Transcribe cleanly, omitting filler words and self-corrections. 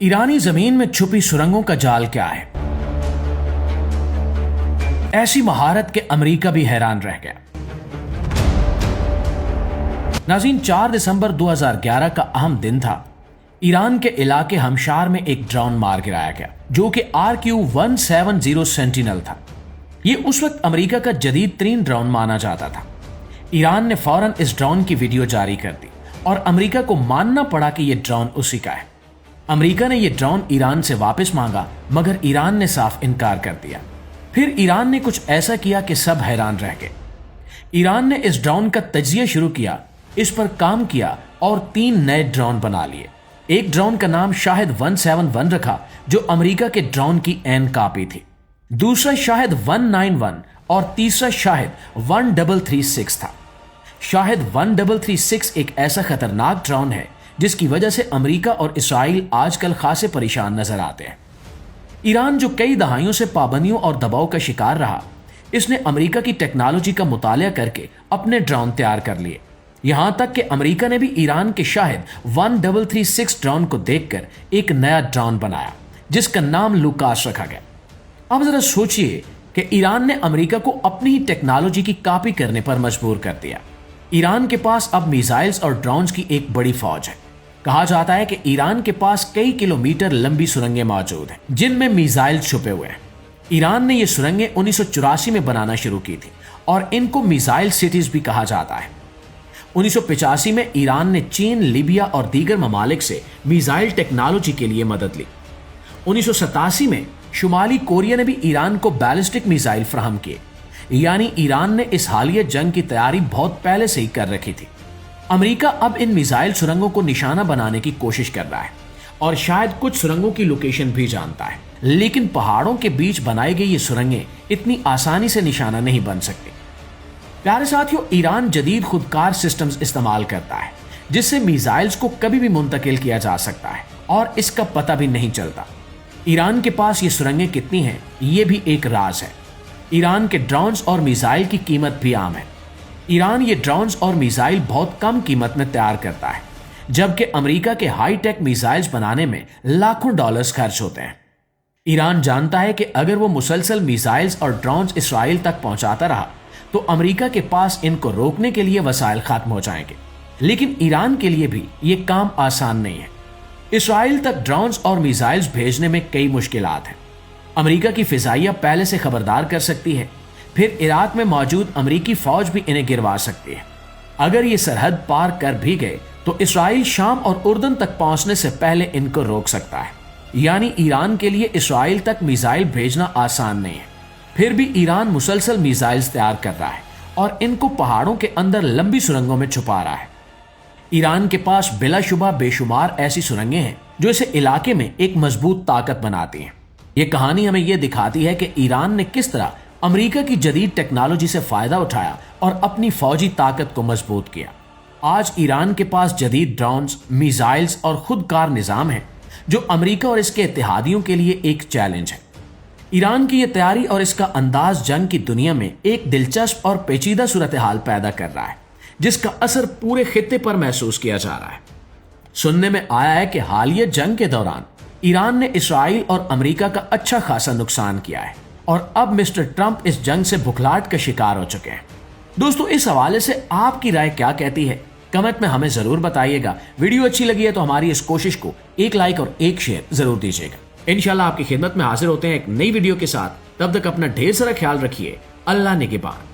ईरानी जमीन में छुपी सुरंगों का जाल क्या है? ऐसी महारत के अमेरिका भी हैरान रह गया। नाज़रीन, 4 दिसंबर 2011 का अहम दिन था। ईरान के इलाके हमशार में एक ड्रोन मार गिराया गया जो कि RQ-170 सेंटिनल था। यह उस वक्त अमेरिका का जदीद तरीन ड्रोन माना जाता था। ईरान ने फौरन इस ड्रोन की वीडियो जारी कर दी और अमेरिका को मानना पड़ा कि यह ड्रोन उसी का है। अमेरिका ने यह ड्रोन ईरान से वापस मांगा, मगर ईरान ने साफ इनकार कर दिया। फिर ईरान ने कुछ ऐसा किया कि सब हैरान रह गए। ईरान ने इस ड्रोन का तजिया शुरू किया, इस पर काम किया और 3 नए ड्रोन बना लिए। एक ड्रोन का नाम शाहिद 171 रखा जो अमेरिका के ड्रोन की एन कॉपी थी। दूसरा शाहिद 191 और तीसरा शाहिद 1336 था। शाहिद 1336 एक ऐसा खतरनाक ड्रोन है जिसकी वजह से अमेरिका और इसराइल आजकल खासे परेशान नजर आते हैं। ईरान जो कई दहाइयों से पाबंदियों और दबाव का शिकार रहा, इसने अमेरिका की टेक्नोलॉजी का मुतालिया करके अपने ड्रोन तैयार कर लिए। यहां तक कि अमेरिका ने भी ईरान के शाहिद 1336 ड्रोन को देखकर एक नया ड्रोन बनाया जिसका नाम लुकास रखा गया। अब जरा सोचिए कि ईरान ने अमेरिका को अपनी ही टेक्नोलॉजी की कॉपी करने पर मजबूर कर दिया। ईरान के पास अब मिसाइल्स और ड्रोन्स की एक बड़ी फौज है। कहा जाता है कि ईरान के पास कई किलोमीटर लंबी सुरंगें मौजूद हैं जिनमें मिसाइल छुपे हुए हैं। ईरान ने ये सुरंगें 1984 में बनाना शुरू की थी और इनको मिसाइल सिटीज भी कहा जाता है। 1985 में ईरान ने चीन, लीबिया और दीगर ममालिक से मिसाइल टेक्नोलॉजी के लिए मदद ली। 1987 में शुमाली कोरिया ने भी ईरान को बैलिस्टिक मिसाइल फराहम किए। यानी ईरान ने इस हालिया जंग की तैयारी बहुत पहले से ही कर रखी थी। अमेरिका अब इन मिसाइल सुरंगों को निशाना बनाने की कोशिश कर रहा है और शायद कुछ सुरंगों की लोकेशन भी जानता है, लेकिन पहाड़ों के बीच बनाई गई ये सुरंगें इतनी आसानी से निशाना नहीं बन सकती। प्यारे साथियों, ईरान जदीद खुदकार सिस्टम्स इस्तेमाल करता है जिससे मिसाइल्स को कभी भी मुंतकिल किया जा सकता है और इसका पता भी नहीं चलता। ईरान के पास ये सुरंगें कितनी हैं, ये भी एक राज है। ईरान के ड्रोन्स और मिसाइल की कीमत भी आम है। ईरान ये ड्रोन्स और मिसाइल बहुत कम कीमत में तैयार करता है, जबकि अमेरिका के हाई टेक मिसाइल्स बनाने में लाखों डॉलर्स खर्च होते हैं। ईरान जानता है कि अगर वो मुसलसल मिसाइल्स और ड्रोन्स इसराइल तक पहुंचाता रहा तो अमेरिका के पास इनको रोकने के लिए वसाइल खत्म हो जाएंगे। लेकिन ईरान के लिए भी ये काम आसान नहीं है। इसराइल तक ड्रोन्स और मिसाइल्स भेजने में कई मुश्किलात हैं। अमेरिका की फिजाइया पहले से खबरदार कर सकती है, फिर इराक में मौजूद अमेरिकी फौज भी इन्हें गिरवा सकती है। अगर ये सरहद पार कर भी गए तो इसराइल शाम और उर्दन तक पहुंचने से पहले इनको रोक सकता है। यानी ईरान के लिए इसराइल तक मिसाइल भेजना आसान नहीं है। फिर भी ईरान मुसलसल मिसाइल्स तैयार कर रहा है और इनको पहाड़ों के अंदर लंबी सुरंगों में छुपा रहा है। ईरान के पास बिलाशुबा बेशुमार ऐसी सुरंगें हैं जो इसे इलाके में एक मजबूत ताकत बनाती हैं। ये कहानी हमें यह दिखाती है कि ईरान ने किस तरह अमेरिका की जदीद टेक्नोलॉजी से फायदा उठाया और अपनी फौजी ताकत को मजबूत किया। आज ईरान के पास जदीद ड्रोन्स, मिसाइल्स और खुदकार निजाम है जो अमेरिका और इसके इत्तेहादियों के लिए एक चैलेंज है। ईरान की यह तैयारी और इसका अंदाज जंग की दुनिया में एक दिलचस्प और पेचीदा सूरत हाल पैदा कर रहा है जिसका असर पूरे खित्ते पर महसूस किया जा रहा है। सुनने में आया है कि हालिया जंग के दौरान ईरान ने इसराइल और अमेरिका का अच्छा खासा नुकसान किया है और अब मिस्टर ट्रंप इस जंग से बुखलाहट का शिकार हो चुके हैं। दोस्तों, इस हवाले से आपकी राय क्या कहती है? कमेंट में हमें जरूर बताइएगा। वीडियो अच्छी लगी है तो हमारी इस कोशिश को एक लाइक और एक शेयर जरूर दीजिएगा। इंशाल्लाह आपकी खिदमत में हाजिर होते हैं एक नई वीडियो के साथ। तब तक अपना ढेर सारा ख्याल रखिए। अल्लाह निगहबान।